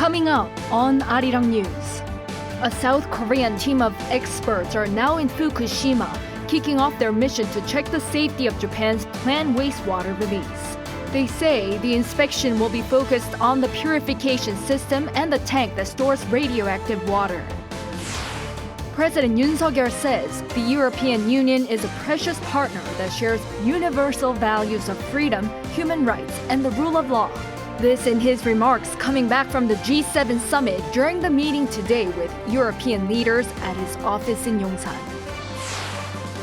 Coming up on Arirang News, a South Korean team of experts are now in Fukushima, kicking off their mission to check the safety of Japan's planned wastewater release. They say the inspection will be focused on the purification system and the tank that stores radioactive water. President Yoon says the European Union is a precious partner that shares universal values of freedom, human rights, and the rule of law. This in his remarks coming back from the G7 summit during the meeting today with European leaders at his office in Yongsan.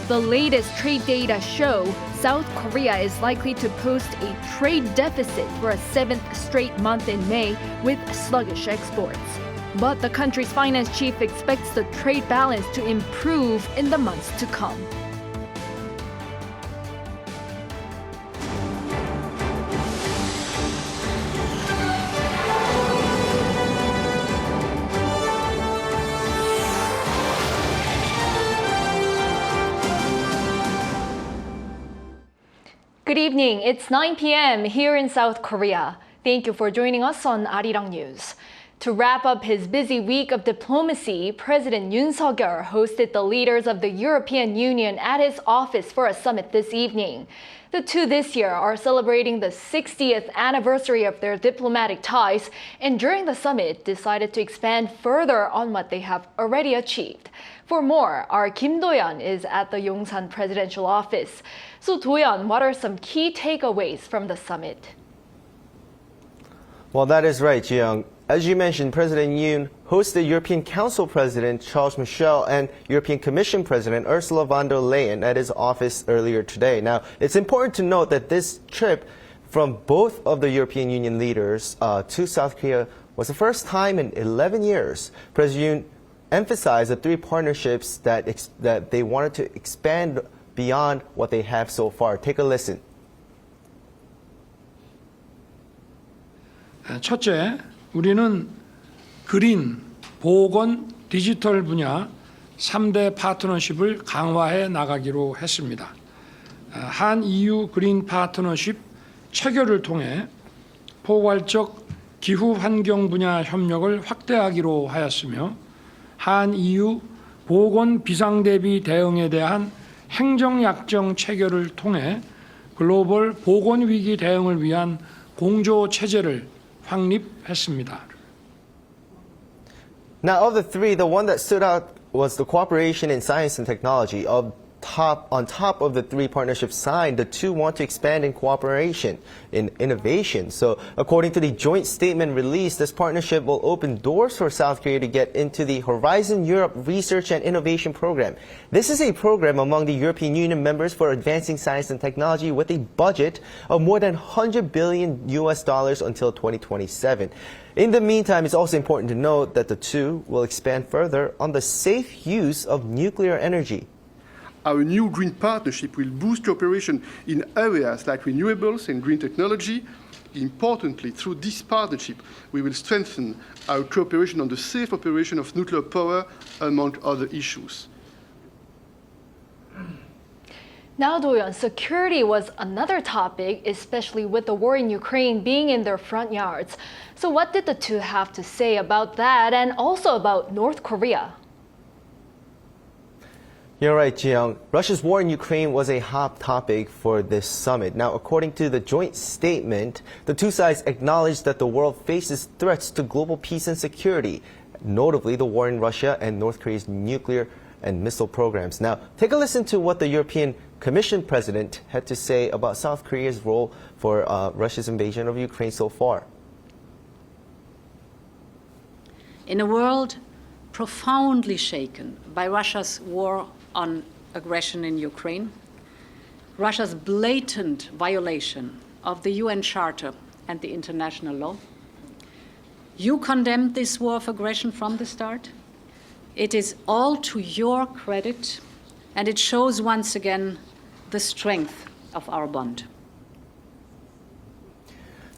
The latest trade data show South Korea is likely to post a trade deficit for a seventh straight month in May with sluggish exports. But the country's finance chief expects the trade balance to improve in the months to come. Good evening. It's 9 p.m. here in South Korea. Thank you for joining us on Arirang News. To wrap up his busy week of diplomacy, President Yoon hosted the leaders of the European Union at his office for a summit this evening. The two this year are celebrating the 60th anniversary of their diplomatic ties, and during the summit decided to expand further on what they have already achieved. For more, our Kim Do-yeon is at the Yongsan presidential office. So Do-yeon, what are some key takeaways from the summit? Well, that is right, Ji-young. As you mentioned, President Yoon hosted European Council President Charles Michel and European Commission President Ursula von der Leyen at his office earlier today. Now, it's important to note that this trip from both of the European Union leaders to South Korea was the first time in 11 years. President Yoon emphasized the three partnerships that they wanted to expand beyond what they have so far. Take a listen. 첫째, 우리는 그린, 보건, 디지털 분야 3대 파트너십을 강화해 나가기로 했습니다. 한 EU 그린 파트너십 체결을 통해 포괄적 기후 환경 분야 협력을 확대하기로 하였으며 한 EU 보건 비상 대비 대응에 대한 행정 약정 체결을 통해 글로벌 보건 위기 대응을 위한 공조 체제를 확립했습니다. Now, of the three, the one that stood out was the cooperation in science and technology. On top of the three partnerships signed, the two want to expand in cooperation in innovation. So, according to the joint statement released, this partnership will open doors for South Korea to get into the Horizon Europe Research and Innovation Program. This is a program among the European Union members for advancing science and technology with a budget of more than $100 billion until 2027. In the meantime, it's also important to note that the two will expand further on the safe use of nuclear energy. Our new green partnership will boost cooperation in areas like renewables and green technology. Importantly, through this partnership, we will strengthen our cooperation on the safe operation of nuclear power, among other issues. Now, Do-yeon, security was another topic, especially with the war in Ukraine being in their front yards. So what did the two have to say about that and also about North Korea? You're right, Ji-young. Russia's war in Ukraine was a hot topic for this summit. Now, according to the joint statement, the two sides acknowledged that the world faces threats to global peace and security, notably the war in Russia and North Korea's nuclear and missile programs. Now, take a listen to what the European Commission President had to say about South Korea's role for Russia's invasion of Ukraine so far. In a world profoundly shaken by Russia's war on aggression in Ukraine, Russia's blatant violation of the UN Charter and the international law, you condemned this war of aggression from the start. It is all to your credit, and it shows once again the strength of our bond.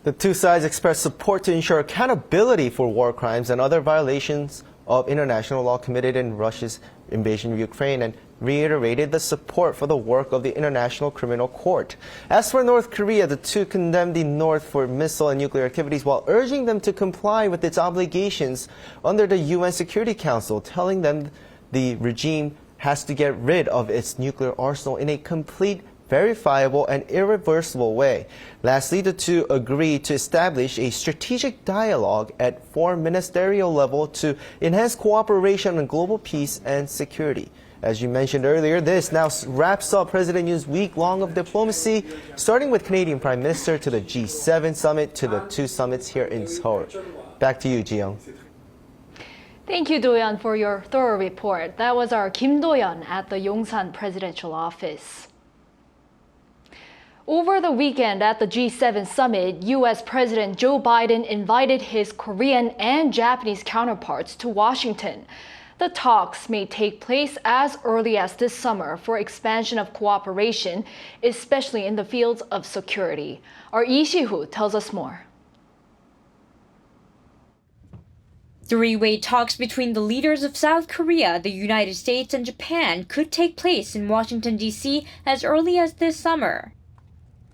The two sides expressed support to ensure accountability for war crimes and other violations of international law committed in Russia's invasion of Ukraine and reiterated the support for the work of the International Criminal Court. As for North Korea, the two condemned the North for missile and nuclear activities while urging them to comply with its obligations under the UN Security Council, telling them the regime has to get rid of its nuclear arsenal in a complete, verifiable, and irreversible way. Lastly, the two agreed to establish a strategic dialogue at foreign ministerial level to enhance cooperation on global peace and security. As you mentioned earlier, this now wraps up President Yoon's week-long of diplomacy, starting with Canadian Prime Minister to the G7 summit to the two summits here in Seoul. Back to you, Ji-young. Thank you, Do-yeon, for your thorough report. That was our Kim Do-yeon at the Yongsan Presidential Office. Over the weekend at the G7 summit, U.S. President Joe Biden invited his Korean and Japanese counterparts to Washington. The talks may take place as early as this summer for expansion of cooperation, especially in the fields of security. Our Lee Si-hoo tells us more. Three-way talks between the leaders of South Korea, the United States, and Japan could take place in Washington, D.C. as early as this summer.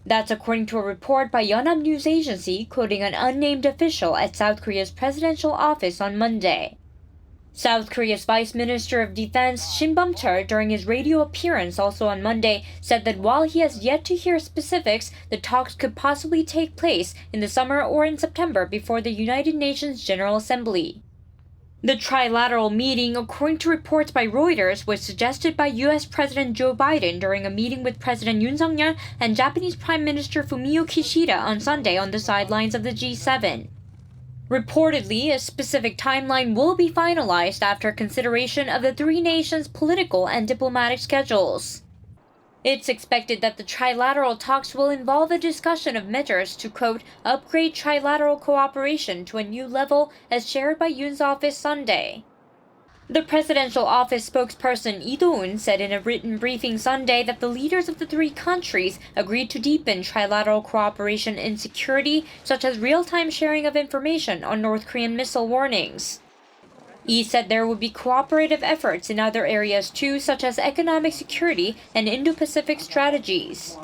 That's according to a report by Yonhap news agency quoting an unnamed official at South Korea's presidential office on Monday. South Korea's Vice Minister of Defense Shin Bum-chul, during his radio appearance also on Monday, said that while he has yet to hear specifics, the talks could possibly take place in the summer or in September before the United Nations General Assembly. The trilateral meeting, according to reports by Reuters, was suggested by U.S. President Joe Biden during a meeting with President Yoon and Japanese Prime Minister Fumio Kishida on Sunday on the sidelines of the G7. Reportedly, a specific timeline will be finalized after consideration of the three nations' political and diplomatic schedules. It's expected that the trilateral talks will involve a discussion of measures to, quote, upgrade trilateral cooperation to a new level as shared by Yoon's office Sunday. The presidential office spokesperson Lee Do-eun said in a written briefing Sunday that the leaders of the three countries agreed to deepen trilateral cooperation in security, such as real-time sharing of information on North Korean missile warnings. Lee said there would be cooperative efforts in other areas too, such as economic security and Indo-Pacific strategies.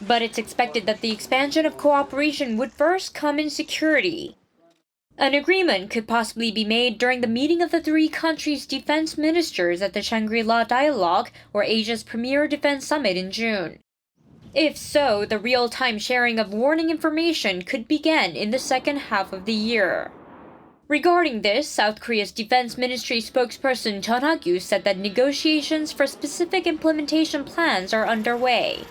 But it's expected that the expansion of cooperation would first come in security. An agreement could possibly be made during the meeting of the three countries' defense ministers at the Shangri-La Dialogue, or Asia's premier defense summit in June. If so, the real-time sharing of warning information could begin in the second half of the year. Regarding this, South Korea's Defense Ministry spokesperson Yonhap said that negotiations for specific implementation plans are underway.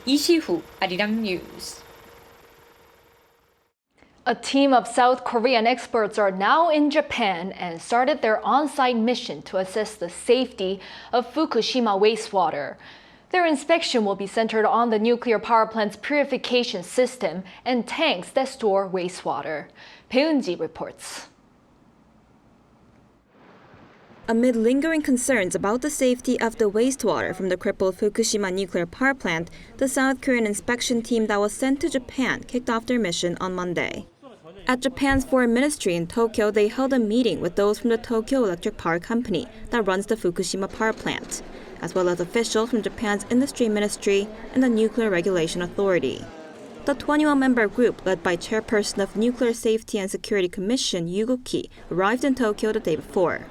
Lee Si-hoo, Arirang News. A team of South Korean experts are now in Japan and started their on-site mission to assess the safety of Fukushima wastewater. Their inspection will be centered on the nuclear power plant's purification system and tanks that store wastewater. Bae-eun-ji reports. Amid lingering concerns about the safety of the wastewater from the crippled Fukushima nuclear power plant, the South Korean inspection team that was sent to Japan kicked off their mission on Monday. At Japan's foreign ministry in Tokyo, they held a meeting with those from the Tokyo Electric Power Company that runs the Fukushima power plant, as well as officials from Japan's Industry Ministry and the Nuclear Regulation Authority. The 21-member group, led by Chairperson of Nuclear Safety and Security Commission Yoo Guk-hee, arrived in Tokyo the day before.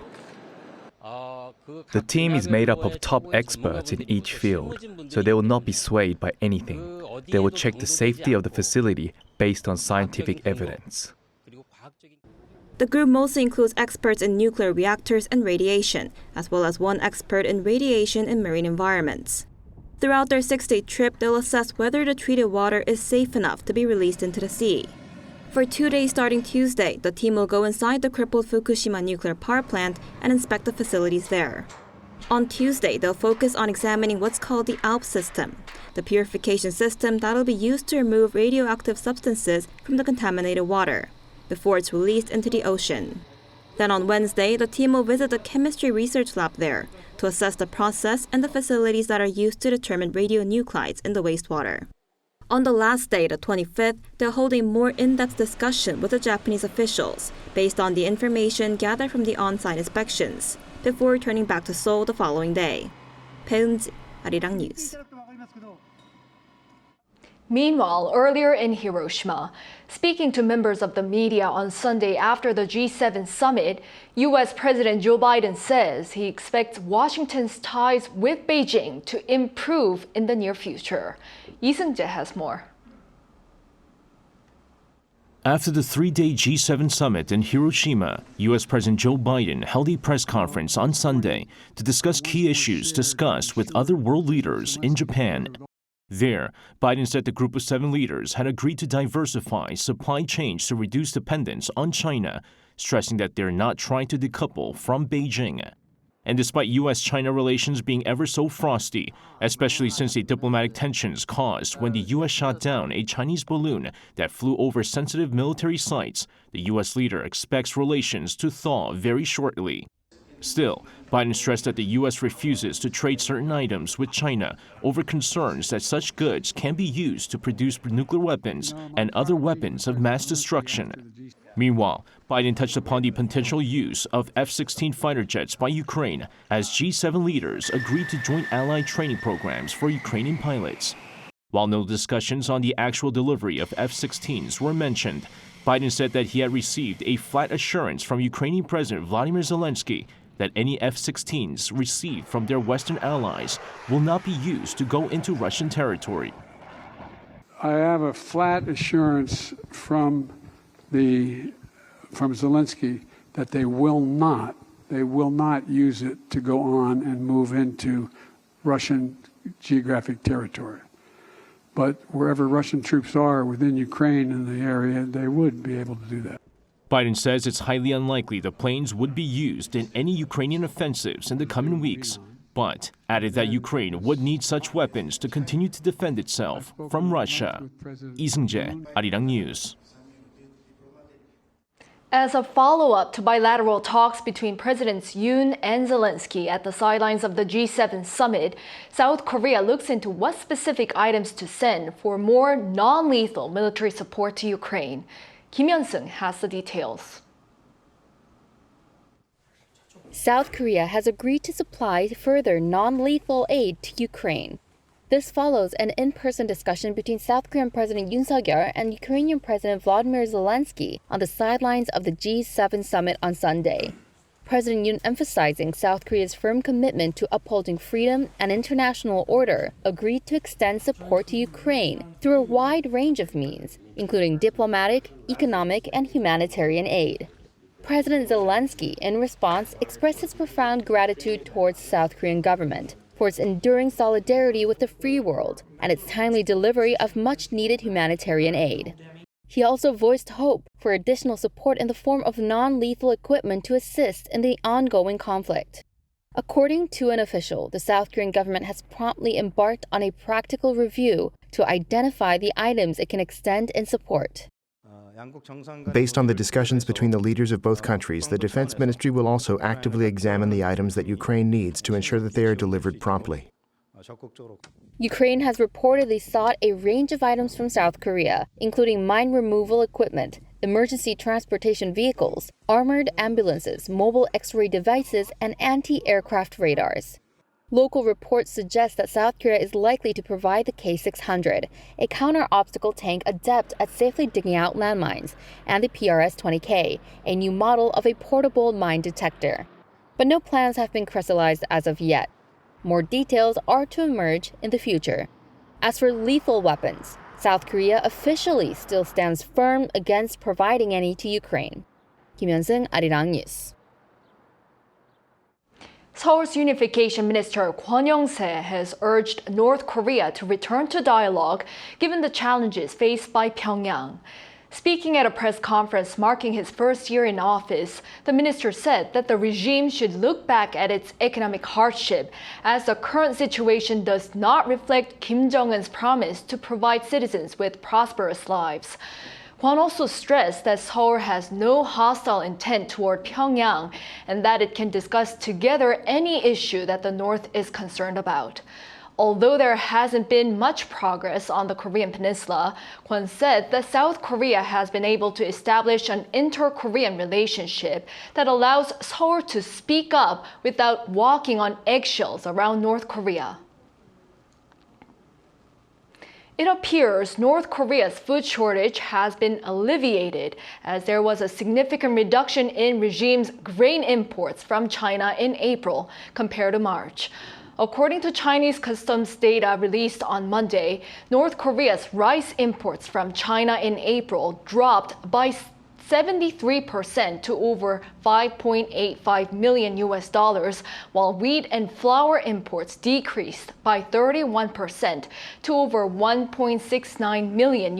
The team is made up of top experts in each field, so they will not be swayed by anything. They will check the safety of the facility based on scientific evidence. The group mostly includes experts in nuclear reactors and radiation, as well as one expert in radiation in marine environments. Throughout their 6-day trip, they'll assess whether the treated water is safe enough to be released into the sea. For 2 days starting Tuesday, the team will go inside the crippled Fukushima nuclear power plant and inspect the facilities there. On Tuesday, they'll focus on examining what's called the ALP system, the purification system that'll be used to remove radioactive substances from the contaminated water before it's released into the ocean. Then on Wednesday, the team will visit the chemistry research lab there to assess the process and the facilities that are used to determine radionuclides in the wastewater. On the last day, the 25th, they'll hold a more in-depth discussion with the Japanese officials based on the information gathered from the on-site inspections. before returning back to Seoul the following day. 배은지, Arirang News. Meanwhile, earlier in Hiroshima, speaking to members of the media on Sunday after the G7 summit, U.S. President Joe Biden says he expects Washington's ties with Beijing to improve in the near future. Lee Seung-jae has more. After the three-day G7 summit in Hiroshima, U.S. President Joe Biden held a press conference on Sunday to discuss key issues discussed with other world leaders in Japan. There, Biden said the group of 7 leaders had agreed to diversify supply chains to reduce dependence on China, stressing that they're not trying to decouple from Beijing. And despite U.S.-China relations being ever so frosty, especially since the diplomatic tensions caused when the U.S. shot down a Chinese balloon that flew over sensitive military sites, the U.S. leader expects relations to thaw very shortly. Still, Biden stressed that the U.S. refuses to trade certain items with China over concerns that such goods can be used to produce nuclear weapons and other weapons of mass destruction. Meanwhile, Biden touched upon the potential use of F-16 fighter jets by Ukraine as G7 leaders agreed to joint allied training programs for Ukrainian pilots. While no discussions on the actual delivery of F-16s were mentioned, Biden said that he had received a flat assurance from Ukrainian President Vladimir Zelensky that any F-16s received from their Western allies will not be used to go into Russian territory. I have a flat assurance from Zelensky that they will not use it to go on and move into Russian geographic territory. But wherever Russian troops are within Ukraine in the area, they would be able to do that. Biden says it's highly unlikely the planes would be used in any Ukrainian offensives in the coming weeks, but added that Ukraine would need such weapons to continue to defend itself from Russia. Lee Seung-jae, Arirang News. As a follow-up to bilateral talks between Presidents Yoon and Zelensky at the sidelines of the G7 summit, South Korea looks into what specific items to send for more non-lethal military support to Ukraine. Kim Hyun-sung has the details. South Korea has agreed to supply further non-lethal aid to Ukraine. This follows an in-person discussion between South Korean President Yoon Suk-yeol and Ukrainian President Volodymyr Zelensky on the sidelines of the G7 summit on Sunday. President Yoon, emphasizing South Korea's firm commitment to upholding freedom and international order, agreed to extend support to Ukraine through a wide range of means, including diplomatic, economic, and humanitarian aid. President Zelensky, in response, expressed his profound gratitude towards the South Korean government for its enduring solidarity with the free world and its timely delivery of much-needed humanitarian aid. He also voiced hope for additional support in the form of non-lethal equipment to assist in the ongoing conflict. According to an official, the South Korean government has promptly embarked on a practical review to identify the items it can extend in support. Based on the discussions between the leaders of both countries, the Defense Ministry will also actively examine the items that Ukraine needs to ensure that they are delivered promptly. Ukraine has reportedly sought a range of items from South Korea, including mine removal equipment, emergency transportation vehicles, armored ambulances, mobile X-ray devices, and anti-aircraft radars. Local reports suggest that South Korea is likely to provide the K-600, a counter-obstacle tank adept at safely digging out landmines, and the PRS-20K, a new model of a portable mine detector. But no plans have been crystallized as of yet. More details are to emerge in the future. As for lethal weapons, South Korea officially still stands firm against providing any to Ukraine. Kim Hyun-sung, Arirang News. Seoul's unification minister Kwon Young-se has urged North Korea to return to dialogue given the challenges faced by Pyongyang. Speaking at a press conference marking his first year in office, the minister said that the regime should look back at its economic hardship as the current situation does not reflect Kim Jong-un's promise to provide citizens with prosperous lives. Kwon also stressed that Seoul has no hostile intent toward Pyongyang and that it can discuss together any issue that the North is concerned about. Although there hasn't been much progress on the Korean peninsula, Kwon said that South Korea has been able to establish an inter-Korean relationship that allows Seoul to speak up without walking on eggshells around North Korea. It appears North Korea's food shortage has been alleviated as there was a significant reduction in regime's grain imports from China in April compared to March. According to Chinese customs data released on Monday, North Korea's rice imports from China in April dropped by 73% to over $5.85 million, while wheat and flour imports decreased by 31% to over $1.69 million.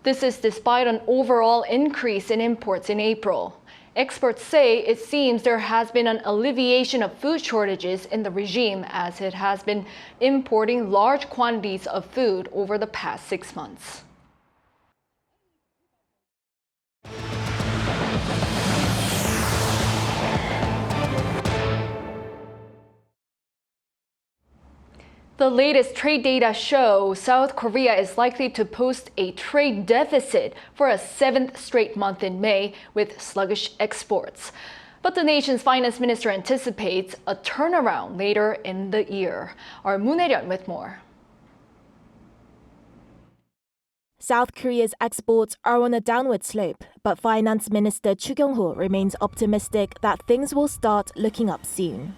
This is despite an overall increase in imports in April. Experts say it seems there has been an alleviation of food shortages in the regime as it has been importing large quantities of food over the past 6 months. The latest trade data show South Korea is likely to post a trade deficit for a 7th straight month in May with sluggish exports. But the nation's finance minister anticipates a turnaround later in the year. Our Moon Hae-ryun with more. South Korea's exports are on a downward slope, but Finance Minister Chu Kyung-ho remains optimistic that things will start looking up soon.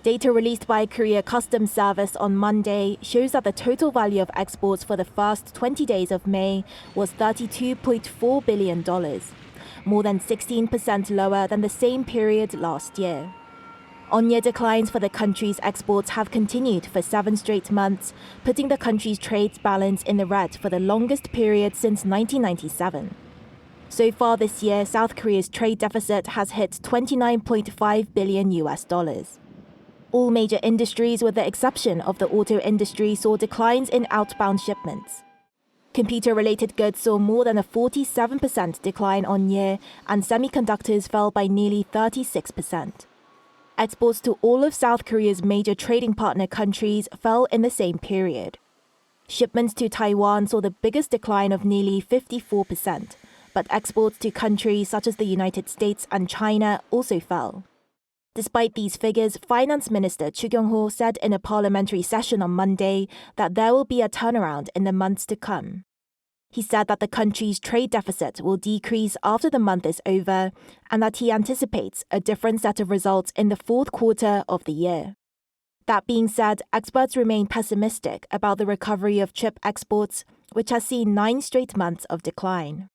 Data released by Korea Customs Service on Monday shows that the total value of exports for the first 20 days of May was $32.4 billion, more than 16% lower than the same period last year. On-year declines for the country's exports have continued for 7 straight months, putting the country's trade balance in the red for the longest period since 1997. So far this year, South Korea's trade deficit has hit $29.5 billion. All major industries, with the exception of the auto industry, saw declines in outbound shipments. Computer-related goods saw more than a 47% decline on year, and semiconductors fell by nearly 36%. Exports to all of South Korea's major trading partner countries fell in the same period. Shipments to Taiwan saw the biggest decline of nearly 54%, but exports to countries such as the United States and China also fell. Despite these figures, Finance Minister Chu Kyung-ho said in a parliamentary session on Monday that there will be a turnaround in the months to come. He said that the country's trade deficit will decrease after the month is over and that he anticipates a different set of results in the fourth quarter of the year. That being said, experts remain pessimistic about the recovery of chip exports, which has seen 9 straight months of decline.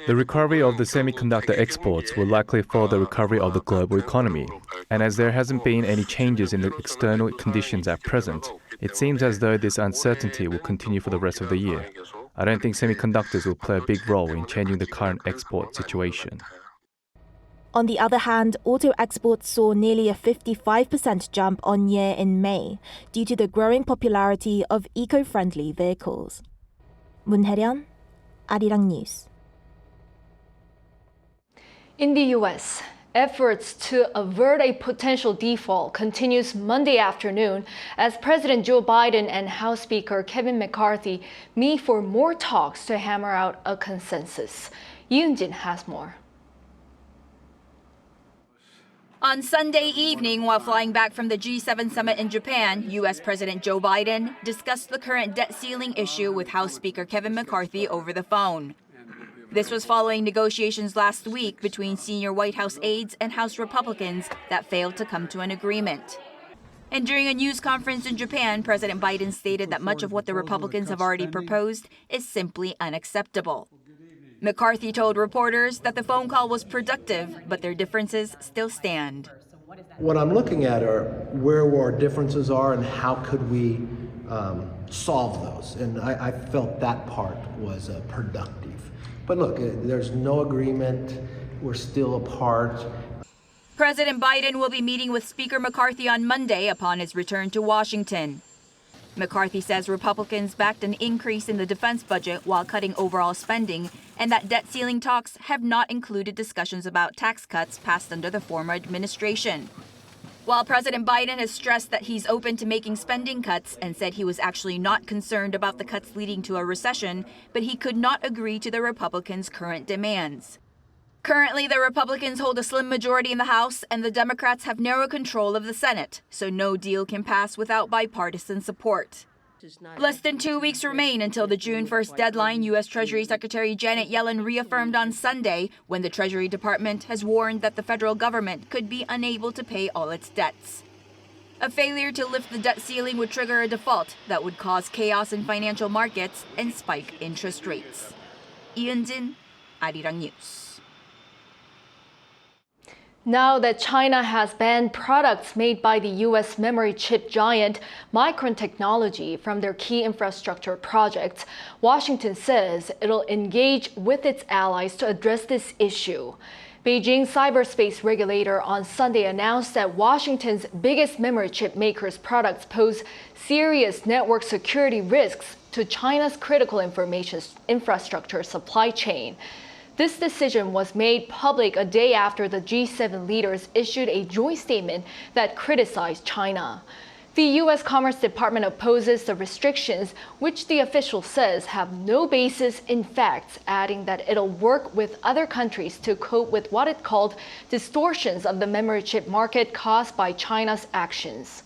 The recovery of the semiconductor exports will likely follow the recovery of the global economy. And as there hasn't been any changes in the external conditions at present, it seems as though this uncertainty will continue for the rest of the year. I don't think semiconductors will play a big role in changing the current export situation. On the other hand, auto exports saw nearly a 55% jump on year in May due to the growing popularity of eco-friendly vehicles. Moon Hae-ryun, Arirang News. In the U.S., efforts to avert a potential default continues Monday afternoon as President Joe Biden and House Speaker Kevin McCarthy meet for more talks to hammer out a consensus. Yoon has more. On Sunday evening, while flying back from the G7 summit in Japan, U.S. President Joe Biden discussed the current debt ceiling issue with House Speaker Kevin McCarthy over the phone. This was following negotiations last week between senior White House aides and House Republicans that failed to come to an agreement. And during a news conference in Japan, President Biden stated that much of what the Republicans have already proposed is simply unacceptable. McCarthy told reporters that the phone call was productive, but their differences still stand. What I'm looking at are where our differences are and how could we solve those. And I felt that part was productive. But look, there's no agreement. We're still apart. President Biden will be meeting with Speaker McCarthy on Monday upon his return to Washington. McCarthy says Republicans backed an increase in the defense budget while cutting overall spending, and that debt ceiling talks have not included discussions about tax cuts passed under the former administration. While President Biden has stressed that he's open to making spending cuts and said he was actually not concerned about the cuts leading to a recession, but he could not agree to the Republicans' current demands. Currently, the Republicans hold a slim majority in the House, and the Democrats have narrow control of the Senate, so no deal can pass without bipartisan support. Less than 2 weeks remain until the June 1st deadline U.S. Treasury Secretary Janet Yellen reaffirmed on Sunday, when the Treasury Department has warned that the federal government could be unable to pay all its debts. A failure to lift the debt ceiling would trigger a default that would cause chaos in financial markets and spike interest rates. 이은진, Arirang News. Now that China has banned products made by the U.S. memory chip giant Micron Technology from their key infrastructure projects, Washington says it'll engage with its allies to address this issue. Beijing's cyberspace regulator on Sunday announced that Washington's biggest memory chip maker's products pose serious network security risks to China's critical information infrastructure supply chain. This decision was made public a day after the G7 leaders issued a joint statement that criticized China. The U.S. Commerce Department opposes the restrictions, which the official says have no basis in facts, adding that it'll work with other countries to cope with what it called distortions of the memory chip market caused by China's actions.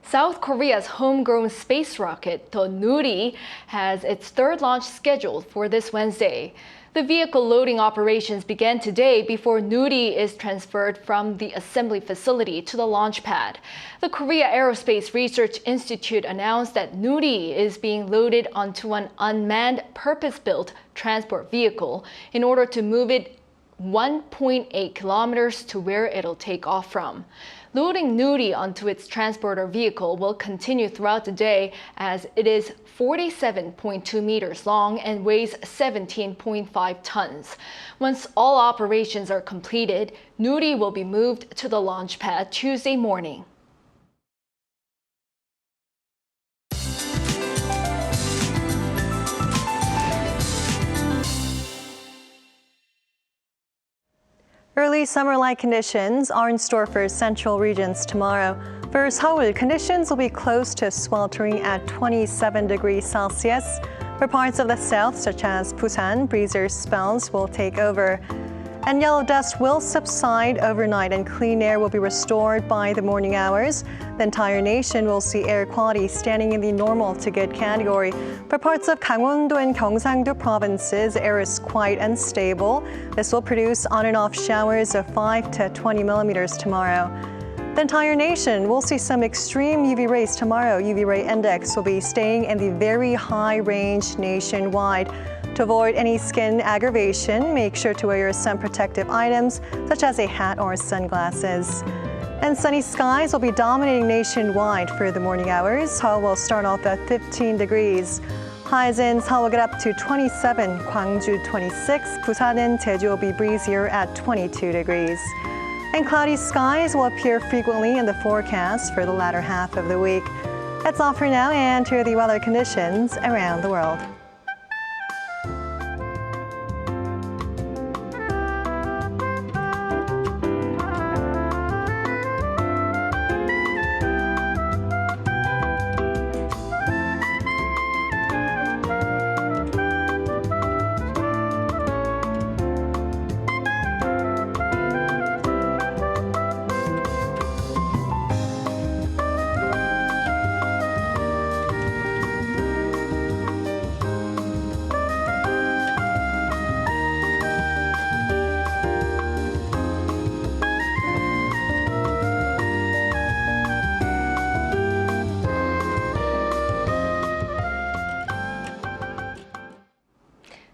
South Korea's homegrown space rocket, the Nuri, has its third launch scheduled for this Wednesday. The vehicle loading operations began today before Nuri is transferred from the assembly facility to the launch pad. The Korea Aerospace Research Institute announced that Nuri is being loaded onto an unmanned, purpose-built transport vehicle in order to move it 1.8 kilometers to where it'll take off from. Loading Nuri onto its transporter vehicle will continue throughout the day as it is 47.2 meters long and weighs 17.5 tons. Once all operations are completed, Nuri will be moved to the launch pad Tuesday morning. Early summer-like conditions are in store for central regions tomorrow. For Seoul, conditions will be close to sweltering at 27 degrees Celsius. For parts of the south, such as Busan, breezer spells will take over. And yellow dust will subside overnight and clean air will be restored by the morning hours. The entire nation will see air quality standing in the normal to good category. For parts of Gangwon-do and Gyeongsang-do provinces, air is quite unstable. This will produce on and off showers of 5 to 20 millimeters tomorrow. The entire nation will see some extreme UV rays tomorrow. UV ray index will be staying in the very high range nationwide. To avoid any skin aggravation, make sure to wear your sun protective items, such as a hat or sunglasses. And sunny skies will be dominating nationwide for the morning hours. Seoul will start off at 15 degrees. Highs in Seoul will get up to 27, Gwangju 26, Busan and Jeju will be breezier at 22 degrees. And cloudy skies will appear frequently in the forecast for the latter half of the week. That's all for now, and here are the weather conditions around the world.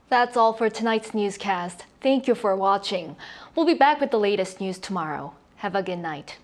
That's all for tonight's newscast. Thank you for watching. We'll be back with the latest news tomorrow. Have a good night.